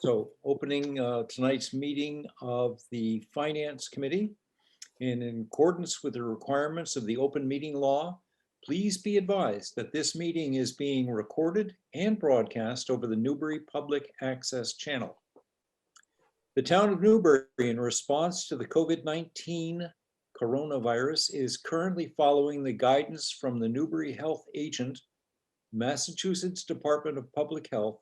So opening tonight's meeting of the Finance Committee. And in accordance with the requirements of the open meeting law, please be advised that this meeting is being recorded and broadcast over the Newbury Public Access Channel. The town of Newbury, in response to the COVID-19 coronavirus, is currently following the guidance from the Newbury Health Agent, Massachusetts Department of Public Health,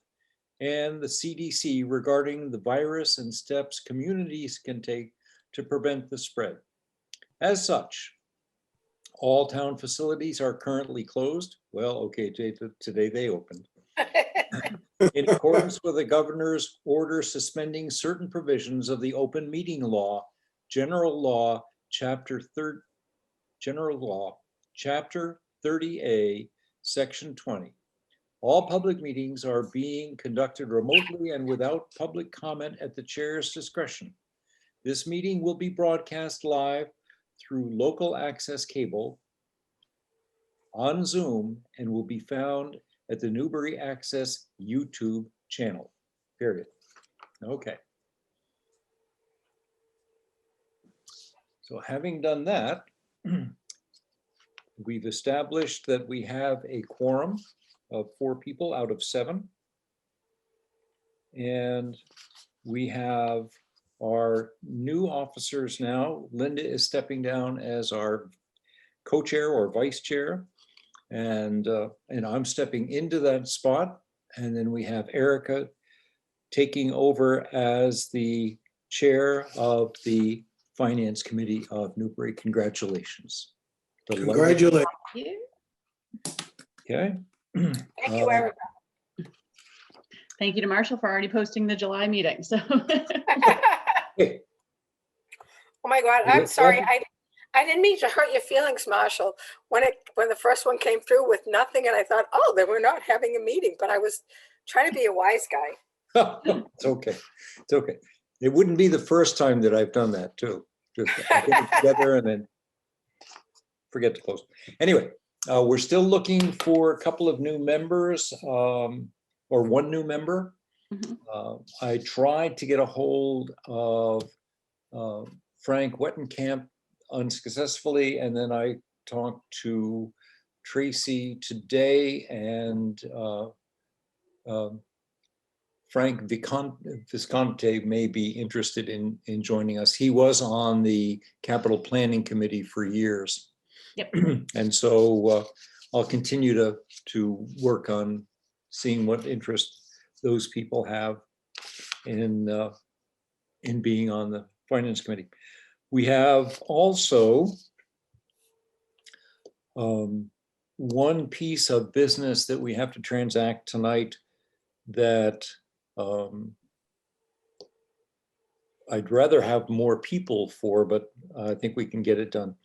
and the CDC regarding the virus and steps communities can take to prevent the spread. As such, all town facilities are currently closed. Well, okay, today they opened. In accordance with the governor's order suspending certain provisions of the open meeting law, General Law, Chapter 30A, Section 20. All public meetings are being conducted remotely and without public comment at the chair's discretion. This meeting will be broadcast live through local access cable on Zoom and will be found at the Newbury Access YouTube channel, period. Okay. So having done that, we've established that we have a quorum of 4 people out of 7. And we have our new officers now. Linda is stepping down as our co-chair or vice chair. And I'm stepping into that spot. And then we have Erica taking over as the chair of the Finance Committee of Newbury. Congratulations. Congratulations. Okay. Thank you, Erica. Thank you to Marshall for already posting the July meeting. So, Hey, Oh my God, I'm sorry. I didn't mean to hurt your feelings, Marshall. When the first one came through with nothing, and I thought, oh, then we're not having a meeting. But I was trying to be a wise guy. it's okay. It's okay. It wouldn't be the first time that I've done that too. Just get it together and then forget to post. Anyway, we're still looking for a couple of new members, or one new member. I tried to get a hold of Frank Wettenkamp unsuccessfully, and then I talked to Tracy today, and Frank Visconti may be interested in joining us. He was on the Capital Planning Committee for years. Yep. And so I'll continue to work on seeing what interest those people have in being on the Finance Committee. We have also one piece of business that we have to transact tonight that I'd rather have more people for, but I think we can get it done.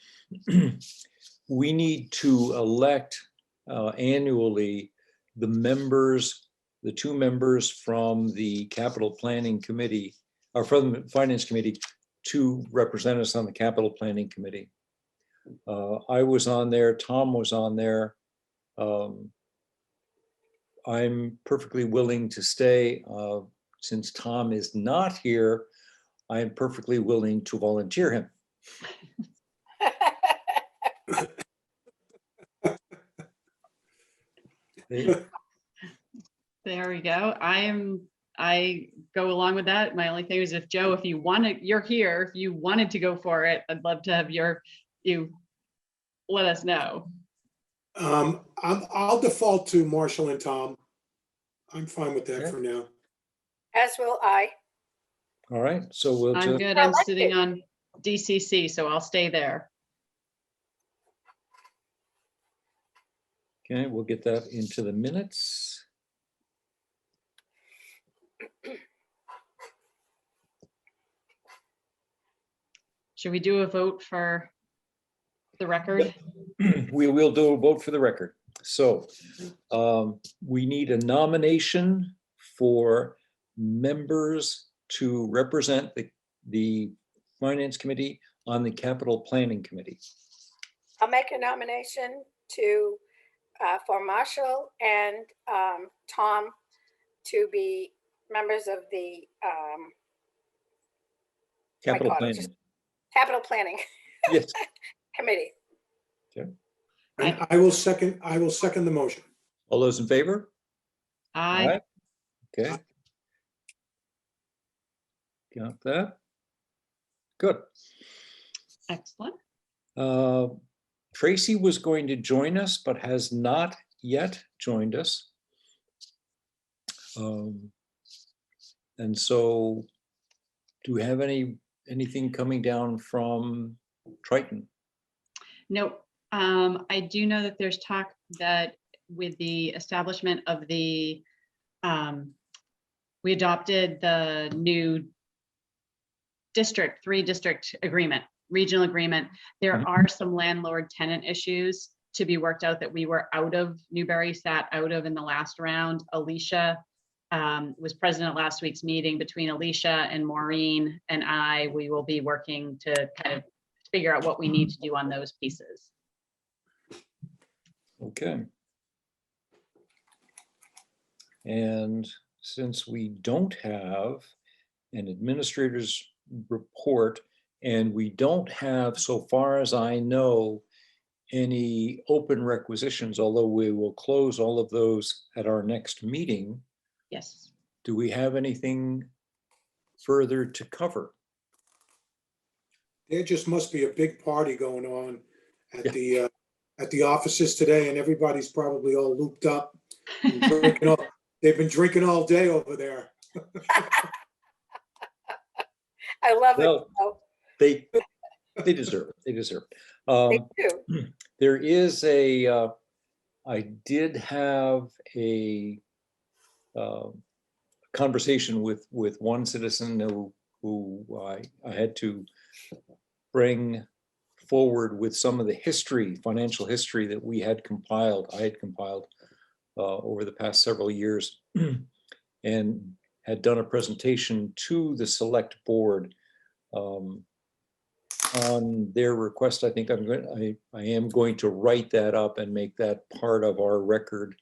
We need to elect annually the 2 members from the Capital Planning Committee, or from the Finance Committee, to represent us on the Capital Planning Committee. I was on there, Tom was on there. I'm perfectly willing to stay. Since Tom is not here, I am perfectly willing to volunteer him. there we go. I go along with that. My only thing is, if Joe, if you want to, you're here. If you wanted to go for it, I'd love to have you let us know. I'll default to Marshall and Tom. I'm fine with that for now. As will I. All right, so we'll I'm just, good. I'm sitting on DCC, so I'll stay there. okay, we'll get that into the minutes. Should we do a vote for the record? We will do a vote for the record. So we need a nomination for members to represent the Finance Committee on the Capital Planning Committee. I'll make a nomination for Marshall and Tom to be members of the Capital God, planning. capital planning Yes. committee. And I will second the motion. All those in favor? Aye. Okay. Got that? Good. Excellent. Tracy was going to join us, but has not yet joined us. And so, do we have anything coming down from Triton? Nope. I do know that there's talk that with the establishment of the, we adopted the new three district agreement, regional agreement. There Mhm. are some landlord tenant issues to be worked out that we were out of, Newbury sat out of in the last round. Alicia was present at last week's meeting. Between Alicia and Maureen and I, we will be working to kind of figure out what we need to do on those pieces. Okay. And since we don't have an administrator's report, and we don't have, so far as I know, any open requisitions, although we will close all of those at our next meeting, Yes. do we have anything further to cover? There just must be a big party going on Yeah. at the offices today, and everybody's probably all looped up. and they've been drinking all day over there. I love it. Well, though. They deserve it. They deserve it. They do. There is I did have a conversation with one citizen who I had to bring forward with some of the financial history that I had compiled over the past several years, and had done a presentation to the select board on their request. I think I am going to write that up and make that part of our record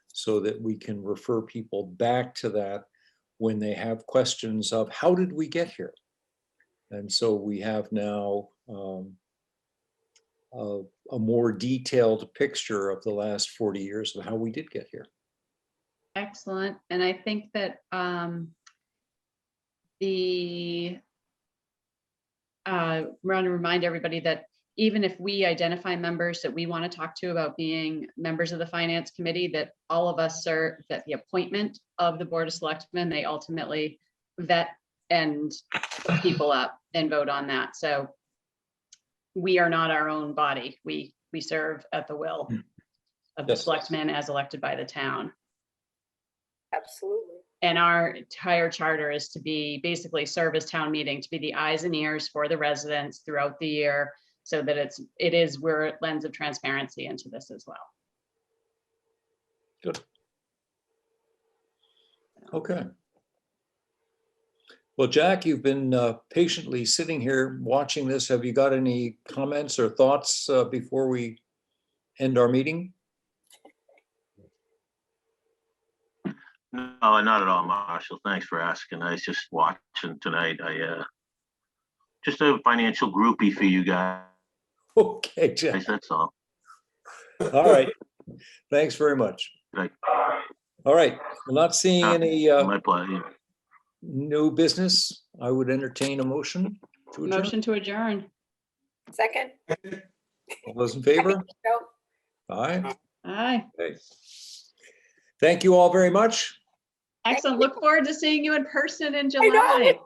so that we can refer people back to that when they have questions of how did we get here? And so we have now a more detailed picture of the last 40 years of how we did get here. Excellent. And I think that we're going to remind everybody that even if we identify members that we want to talk to about being members of the finance committee, that all of us serve, that the appointment of the board of selectmen, they ultimately vet and put people up and vote on that. So we are not our own body. We serve at the will of the Yes. selectmen as elected by the town. Absolutely. And our entire charter is to be basically serve as town meeting, to be the eyes and ears for the residents throughout the year, so that it is where it lends of transparency into this as well. Good. Okay. Well, Jack, you've been patiently sitting here watching this. Have you got any comments or thoughts before we end our meeting? No, not at all, Marshall. Thanks for asking. I was just watching tonight. Just a financial groupie for you guys. Okay, Jack. That's all. All right. Thanks very much. Right. All right. We're not seeing any My pleasure. new business. I would entertain a motion to adjourn. Motion to adjourn. Second. All those in favor? Go. Aye. Aye. Okay. Thank you all very much. Excellent. Look forward to seeing you in person in I know. July.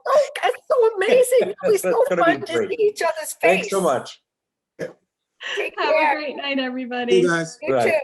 It's so amazing. It's so That's gonna be fun to great. see each other's face. Thanks so much. Take Have a care. great night, everybody. You guys. You Right. too.